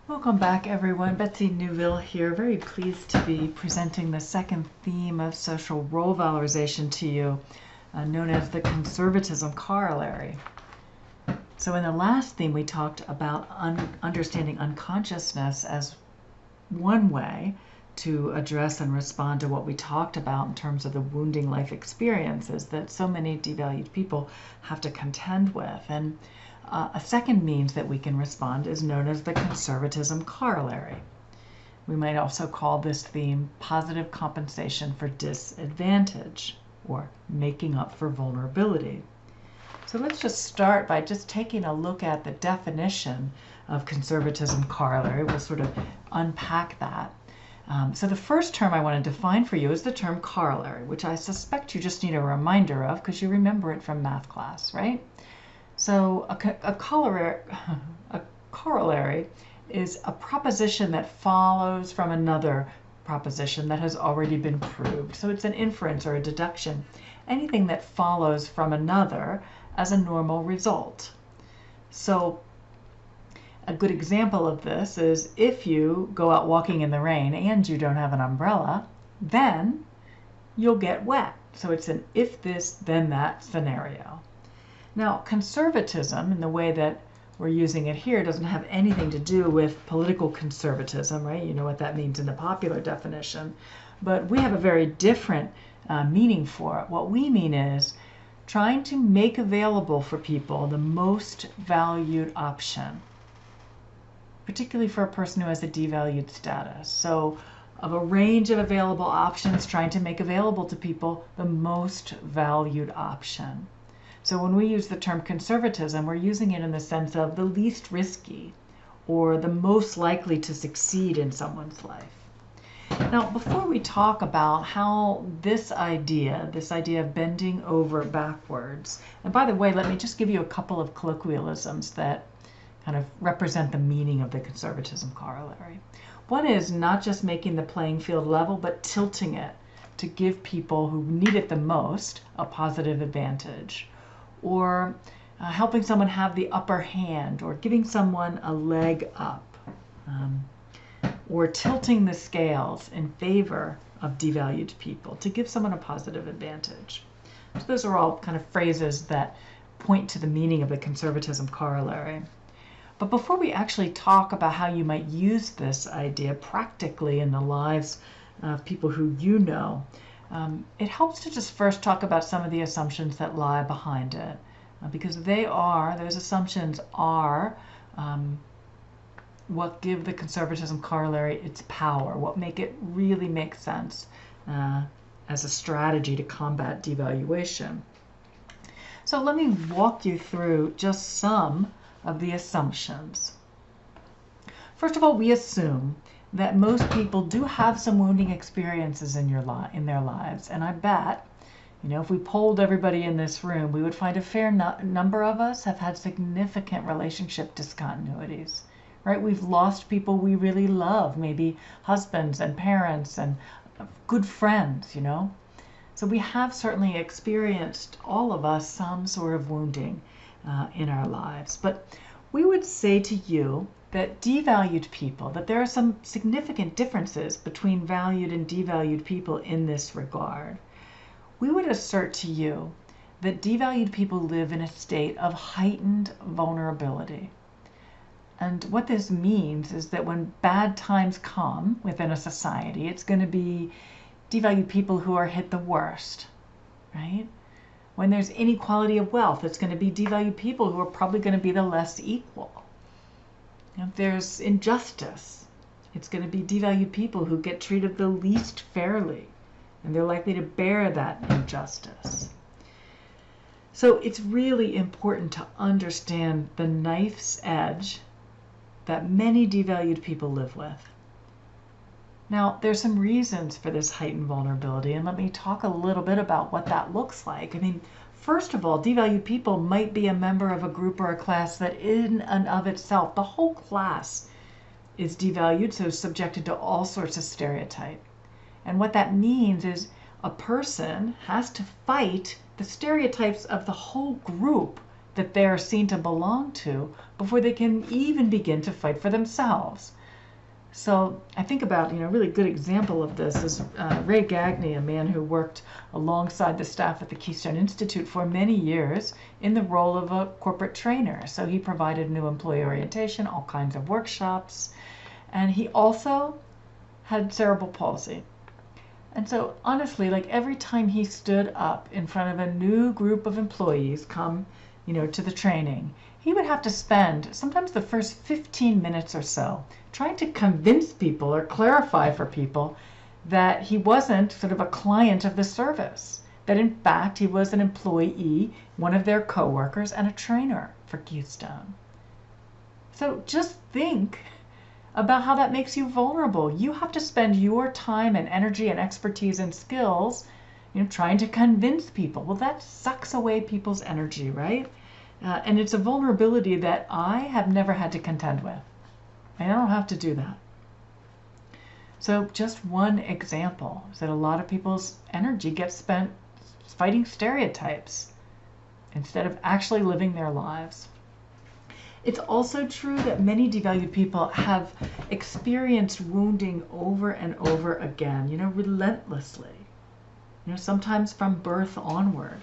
Welcome back, everyone. Betsy Newville here. Very pleased to be presenting the second theme of social role valorization to you, known as the conservatism corollary. So in the last theme, we talked about understanding unconsciousness as one way to address and respond to what we talked about in terms of the wounding life experiences that so many devalued people have to contend with. And a second means that we can respond is known as the conservatism corollary. We might also call this theme positive compensation for disadvantage, or making up for vulnerability. So let's just start by just taking a look at the definition of conservatism corollary. We'll sort of unpack that. So the first term I want to define for you is the term corollary, which I suspect you just need a reminder of because you remember it from math class, right? So a corollary is a proposition that follows from another proposition that has already been proved. So it's an inference or a deduction, anything that follows from another as a normal result. So a good example of this is if you go out walking in the rain and you don't have an umbrella, then you'll get wet. So it's an if this, then that scenario. Now, conservatism, in the way that we're using it here, doesn't have anything to do with political conservatism, right? You know what that means in the popular definition. But we have a very different meaning for it. What we mean is trying to make available for people the most valued option, particularly for a person who has a devalued status. So of a range of available options, trying to make available to people the most valued option. So when we use the term conservatism, we're using it in the sense of the least risky or the most likely to succeed in someone's life. Now, before we talk about how this idea of bending over backwards, and by the way, let me just give you a couple of colloquialisms that kind of represent the meaning of the conservatism corollary. One is not just making the playing field level, but tilting it to give people who need it the most a positive advantage, or helping someone have the upper hand, or giving someone a leg up, or tilting the scales in favor of devalued people to give someone a positive advantage. So those are all kind of phrases that point to the meaning of the conservatism corollary. But before we actually talk about how you might use this idea practically in the lives of people who you know, it helps to just first talk about some of the assumptions that lie behind it, because those assumptions are what give the conservatism corollary its power, what make it really make sense as a strategy to combat devaluation. So let me walk you through just some of the assumptions. First of all, we assume that most people do have some wounding experiences in their lives, and I bet, if we polled everybody in this room, we would find a fair number of us have had significant relationship discontinuities, right? We've lost people we really love, maybe husbands and parents and good friends, So we have certainly experienced, all of us, some sort of wounding in our lives. But we would say to you that devalued people, that there are some significant differences between valued and devalued people in this regard. We would assert to you that devalued people live in a state of heightened vulnerability. And what this means is that when bad times come within a society, it's going to be devalued people who are hit the worst, right? When there's inequality of wealth, it's going to be devalued people who are probably going to be the less equal. If there's injustice, it's going to be devalued people who get treated the least fairly, and they're likely to bear that injustice. So it's really important to understand the knife's edge that many devalued people live with. Now, there's some reasons for this heightened vulnerability, and let me talk a little bit about what that looks like. First of all, devalued people might be a member of a group or a class that in and of itself, the whole class is devalued, so subjected to all sorts of stereotype. And what that means is a person has to fight the stereotypes of the whole group that they're seen to belong to before they can even begin to fight for themselves. So I think about, a really good example of this is Ray Gagne, a man who worked alongside the staff at the Keystone Institute for many years in the role of a corporate trainer. So he provided new employee orientation, all kinds of workshops, and he also had cerebral palsy. And so honestly, like every time he stood up in front of a new group of employees come, to the training, he would have to spend sometimes the first 15 minutes or so trying to convince people or clarify for people that he wasn't sort of a client of the service, that in fact he was an employee, one of their coworkers, and a trainer for Keystone. So just think about how that makes you vulnerable. You have to spend your time and energy and expertise and skills, trying to convince people. Well, that sucks away people's energy, right? And it's a vulnerability that I have never had to contend with. I don't have to do that. So just one example is that a lot of people's energy gets spent fighting stereotypes instead of actually living their lives. It's also true that many devalued people have experienced wounding over and over again, relentlessly, sometimes from birth onward.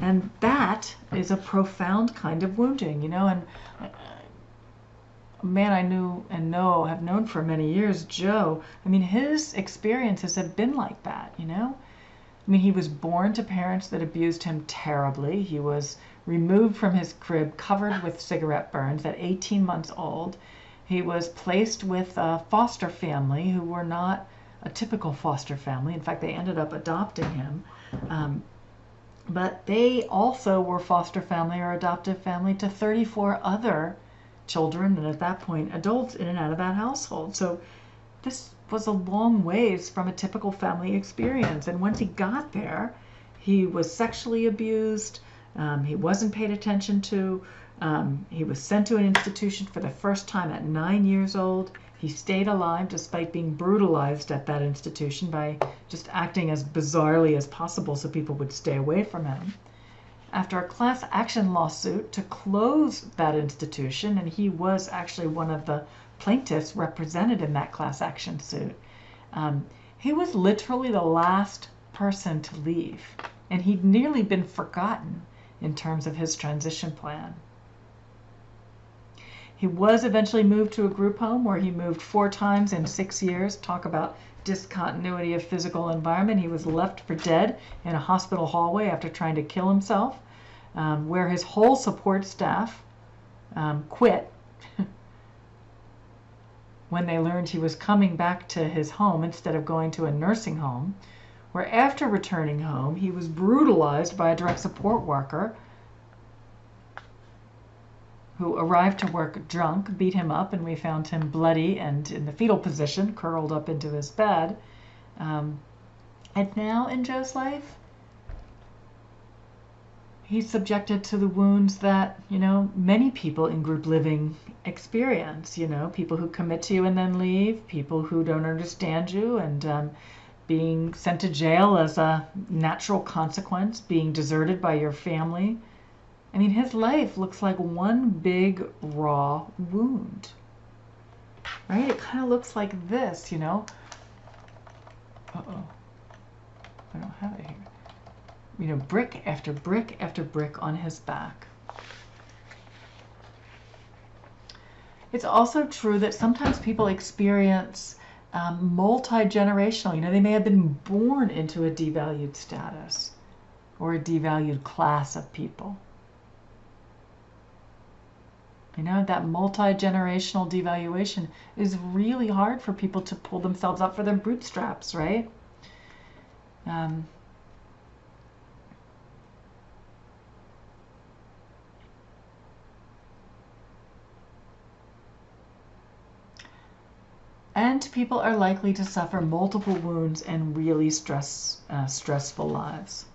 And that is a profound kind of wounding, and a man I knew and have known for many years, Joe, his experiences have been like that, he was born to parents that abused him terribly. He was removed from his crib covered with cigarette burns at 18 months old. He was placed with a foster family who were not a typical foster family. In fact, they ended up adopting him. But they also were foster family or adoptive family to 34 other children, and at that point, adults in and out of that household. So this was a long ways from a typical family experience. And once he got there, he was sexually abused. He wasn't paid attention to. He was sent to an institution for the first time at 9 years old. He stayed alive despite being brutalized at that institution by just acting as bizarrely as possible so people would stay away from him. After a class action lawsuit to close that institution, and he was actually one of the plaintiffs represented in that class action suit, he was literally the last person to leave, and he'd nearly been forgotten in terms of his transition plan. He was eventually moved to a group home where he moved 4 times in 6 years. Talk about discontinuity of physical environment. He was left for dead in a hospital hallway after trying to kill himself, where his whole support staff quit when they learned he was coming back to his home instead of going to a nursing home, where after returning home, he was brutalized by a direct support worker who arrived to work drunk, beat him up, and we found him bloody and in the fetal position, curled up into his bed. And now in Joe's life, he's subjected to the wounds that, many people in group living experience, people who commit to you and then leave, people who don't understand you, and being sent to jail as a natural consequence, being deserted by your family. His life looks like one big raw wound, right? It kind of looks like this, Uh-oh. I don't have it here. Brick after brick after brick on his back. It's also true that sometimes people experience multi-generational, they may have been born into a devalued status or a devalued class of people. That multi-generational devaluation is really hard for people to pull themselves up for their bootstraps, right? And people are likely to suffer multiple wounds and really stressful lives.